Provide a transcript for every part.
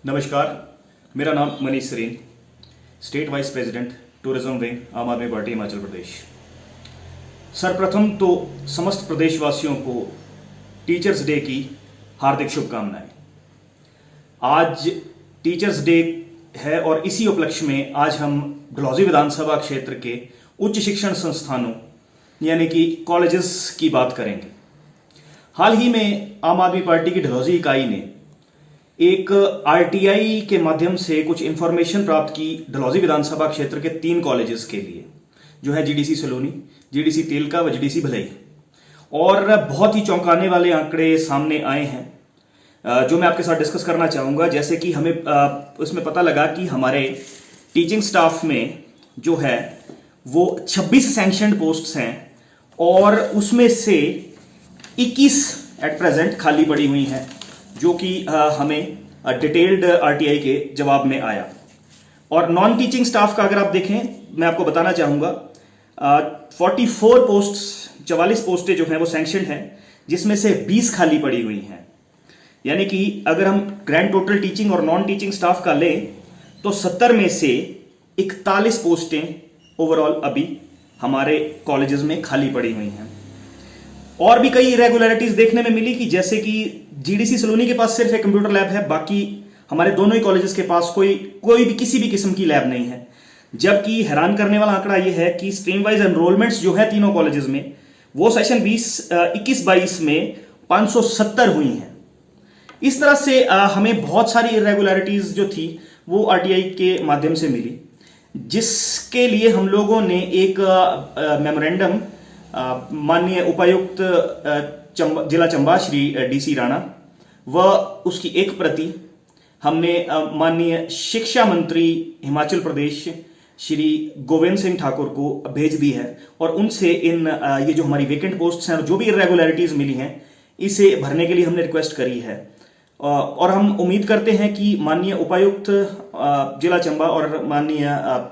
नमस्कार, मेरा नाम Manish Sareen, state vice president tourism wing, Aam Aadmi party Himachal Pradesh. सर्वप्रथम तो समस्त प्रदेशवासियों को टीचर्स डे की हार्दिक शुभकामनाएं। आज टीचर्स डे है और इसी उपलक्ष्य में आज हम डलहौजी विधानसभा क्षेत्र के उच्च शिक्षण संस्थानों यानी कि कॉलेजेस की बात करेंगे। हाल ही में आम आदमी पार्टी की डलहौजी इकाई ने एक आरटीआई के माध्यम से कुछ इंफॉर्मेशन प्राप्त की डलहौजी विधानसभा क्षेत्र के 3 कॉलेजेस के लिए, जो है जीडीसी सलोनी, जीडीसी तेलका व जीडीसी भलई। और बहुत ही चौंकाने वाले आंकड़े सामने आए हैं जो मैं आपके साथ डिस्कस करना चाहूँगा। जैसे कि हमें इसमें पता लगा कि हमारे टीचिंग स्टाफ में जो है वो 26 सैंक्शनड पोस्ट्स हैं और उसमें से 21 एट प्रेजेंट खाली पड़ी हुई हैं, जो कि हमें डिटेल्ड आरटीआई के जवाब में आया। और नॉन टीचिंग स्टाफ का अगर आप देखें, मैं आपको बताना चाहूँगा 44 पोस्टें जो हैं वो सैंक्शनड हैं, जिसमें से 20 खाली पड़ी हुई हैं। यानी कि अगर हम ग्रैंड टोटल टीचिंग और नॉन टीचिंग स्टाफ का लें तो 70 में से 41 पोस्टें ओवरऑल अभी हमारे कॉलेजेस में खाली पड़ी हुई हैं। और भी कई इरेगुलरिटीज देखने में मिली कि जैसे कि जीडीसी सलोनी के पास सिर्फ एक कंप्यूटर लैब है, बाकी हमारे दोनों ही कॉलेजेस के पास कोई भी किसी भी किस्म की लैब नहीं है। जबकि हैरान करने वाला आंकड़ा यह है कि स्ट्रीम वाइज एनरोलमेंट्स जो है तीनों कॉलेजेस में, वो सेशन 21-22 में 570 हुई हैं। इस तरह से हमें बहुत सारी इरेगुलरिटीज जो थी वो आरटीआई के माध्यम से मिली, जिसके लिए हम लोगों ने एक मेमोरेंडम माननीय उपायुक्त जिला चंबा श्री डीसी राणा व उसकी एक प्रति हमने माननीय शिक्षा मंत्री हिमाचल प्रदेश श्री गोविंद सिंह ठाकुर को भेज दी है। और उनसे ये जो हमारी वेकेंट पोस्ट्स हैं और जो भी इरेगुलरिटीज मिली हैं, इसे भरने के लिए हमने रिक्वेस्ट करी है। और हम उम्मीद करते हैं कि माननीय उपायुक्त जिला चंबा और माननीय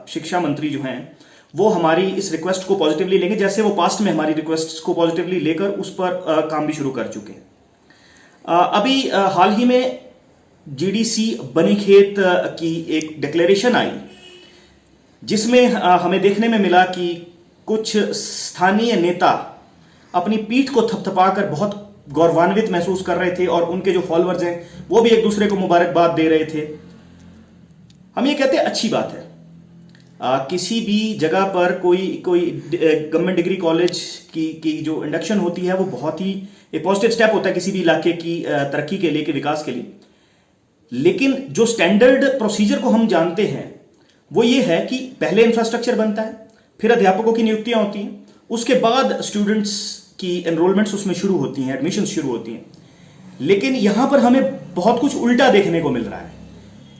शिक्षा मंत्री जो हैं वो हमारी इस रिक्वेस्ट को पॉजिटिवली लेंगे, जैसे वो पास्ट में हमारी रिक्वेस्ट को पॉजिटिवली लेकर उस पर काम भी शुरू कर चुके हैं। अभी हाल ही में जीडीसी बनीखेत की एक डिक्लेरेशन आई, जिसमें हमें देखने में मिला कि कुछ स्थानीय नेता अपनी पीठ को थपथपाकर बहुत गौरवान्वित महसूस कर रहे थे और उनके जो फॉलोअर्स हैं वो भी एक दूसरे को मुबारकबाद दे रहे थे। हम ये कहते हैं अच्छी बात है। किसी भी जगह पर कोई गवर्नमेंट डिग्री कॉलेज की जो इंडक्शन होती है वो बहुत ही एक पॉजिटिव स्टेप होता है किसी भी इलाके की तरक्की के लिए, के विकास के लिए। लेकिन जो स्टैंडर्ड प्रोसीजर को हम जानते हैं वो ये है कि पहले इंफ्रास्ट्रक्चर बनता है, फिर अध्यापकों की नियुक्तियां होती हैं, उसके बाद स्टूडेंट्स की एनरोलमेंट्स उसमें शुरू होती हैं, एडमिशन शुरू होती हैं। लेकिन यहां पर हमें बहुत कुछ उल्टा देखने को मिल रहा है।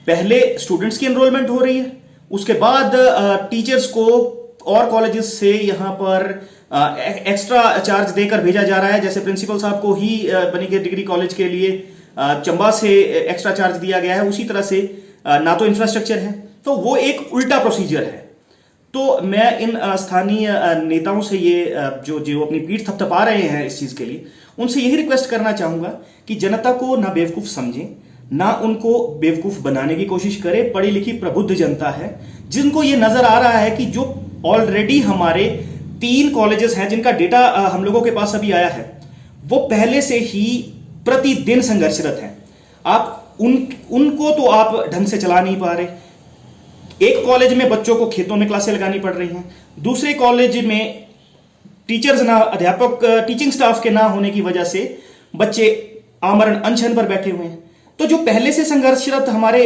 पहले स्टूडेंट्स की एनरोलमेंट हो रही है, उसके बाद टीचर्स को और कॉलेजेस से यहाँ पर एक्स्ट्रा चार्ज देकर भेजा जा रहा है। जैसे प्रिंसिपल साहब को ही बनीखेत डिग्री कॉलेज के लिए चंबा से एक्स्ट्रा चार्ज दिया गया है, उसी तरह से ना तो इंफ्रास्ट्रक्चर है, तो वो एक उल्टा प्रोसीजर है। तो मैं इन स्थानीय नेताओं से ये जो अपनी पीठ थपथपा रहे हैं इस चीज के लिए, उनसे यही रिक्वेस्ट करना चाहूंगा कि जनता को ना बेवकूफ समझें, ना उनको बेवकूफ बनाने की कोशिश करे। पढ़ी लिखी प्रबुद्ध जनता है जिनको ये नजर आ रहा है कि जो ऑलरेडी हमारे 3 कॉलेजेस हैं जिनका डेटा हम लोगों के पास अभी आया है, वो पहले से ही प्रतिदिन संघर्षरत हैं। आप उनको तो आप ढंग से चला नहीं पा रहे। एक कॉलेज में बच्चों को खेतों में क्लासें लगानी पड़ रही हैं, दूसरे कॉलेज में टीचर्स ना, अध्यापक, टीचिंग स्टाफ के ना होने की वजह से बच्चे आमरण अनशन पर बैठे हुए हैं। तो जो पहले से संघर्षरत हमारे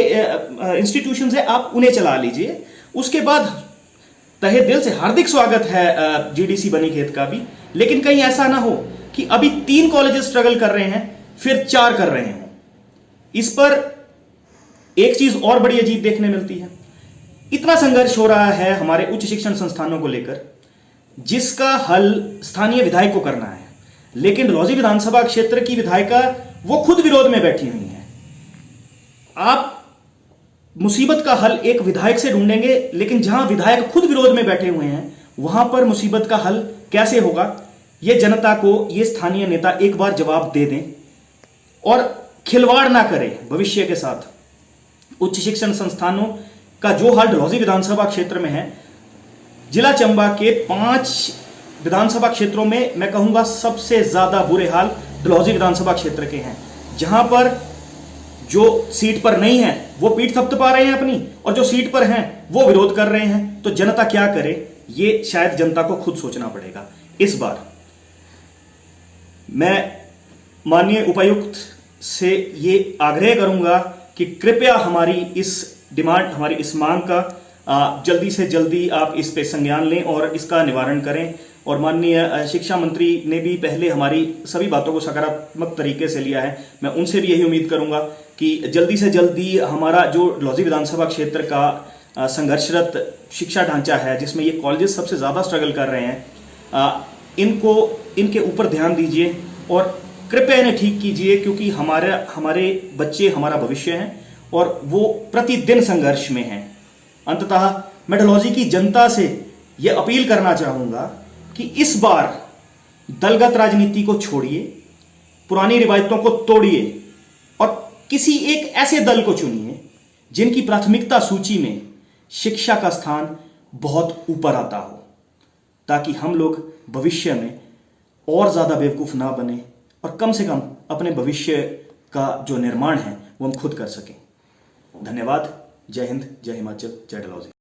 इंस्टीट्यूशंस है, आप उन्हें चला लीजिए। उसके बाद तहे दिल से हार्दिक स्वागत है जीडीसी बनीखेत का भी, लेकिन कहीं ऐसा ना हो कि अभी 3 कॉलेजेस स्ट्रगल कर रहे हैं फिर 4 कर रहे हैं। इस पर एक चीज और बड़ी अजीब देखने मिलती है। इतना संघर्ष हो रहा है हमारे उच्च शिक्षण संस्थानों को लेकर, जिसका हल स्थानीय विधायक को करना है, लेकिन डलहौजी विधानसभा क्षेत्र की विधायिका वो खुद विरोध में बैठी हुई है। आप मुसीबत का हल एक विधायक से ढूंढेंगे, लेकिन जहां विधायक खुद विरोध में बैठे हुए हैं वहां पर मुसीबत का हल कैसे होगा? ये जनता को ये स्थानीय नेता एक बार जवाब दे दें और खिलवाड़ ना करें भविष्य के साथ। उच्च शिक्षण संस्थानों का जो हाल डलहौजी विधानसभा क्षेत्र में है, जिला चंबा के 5 विधानसभा क्षेत्रों में मैं कहूंगा सबसे ज्यादा बुरे हाल डलहौजी विधानसभा क्षेत्र के हैं, जहां पर जो सीट पर नहीं है वो पीठ थपथपा रहे हैं अपनी, और जो सीट पर हैं वो विरोध कर रहे हैं। तो जनता क्या करे, ये शायद जनता को खुद सोचना पड़ेगा। इस बार मैं माननीय उपायुक्त से ये आग्रह करूंगा कि कृपया हमारी इस डिमांड, हमारी इस मांग का जल्दी से जल्दी आप इस पे संज्ञान लें और इसका निवारण करें। और माननीय शिक्षा मंत्री ने भी पहले हमारी सभी बातों को सकारात्मक तरीके से लिया है। मैं उनसे भी यही उम्मीद करूंगा कि जल्दी से जल्दी हमारा जो डलहौजी विधानसभा क्षेत्र का संघर्षरत शिक्षा ढांचा है, जिसमें ये कॉलेजेस सबसे ज़्यादा स्ट्रगल कर रहे हैं, इनके ऊपर ध्यान दीजिए और कृपया इन्हें ठीक कीजिए, क्योंकि हमारे बच्चे हमारा भविष्य हैं और वो प्रतिदिन संघर्ष में हैं। अंततः मैं डलहौजी की जनता से यह अपील करना चाहूंगा कि इस बार दलगत राजनीति को छोड़िए, पुरानी रिवायतों को तोड़िए और किसी एक ऐसे दल को चुनिए जिनकी प्राथमिकता सूची में शिक्षा का स्थान बहुत ऊपर आता हो, ताकि हम लोग भविष्य में और ज्यादा बेवकूफ ना बने और कम से कम अपने भविष्य का जो निर्माण है वो हम खुद कर सकें। धन्यवाद। जय हिंद, जय हिमाचल, जय डलहौजी।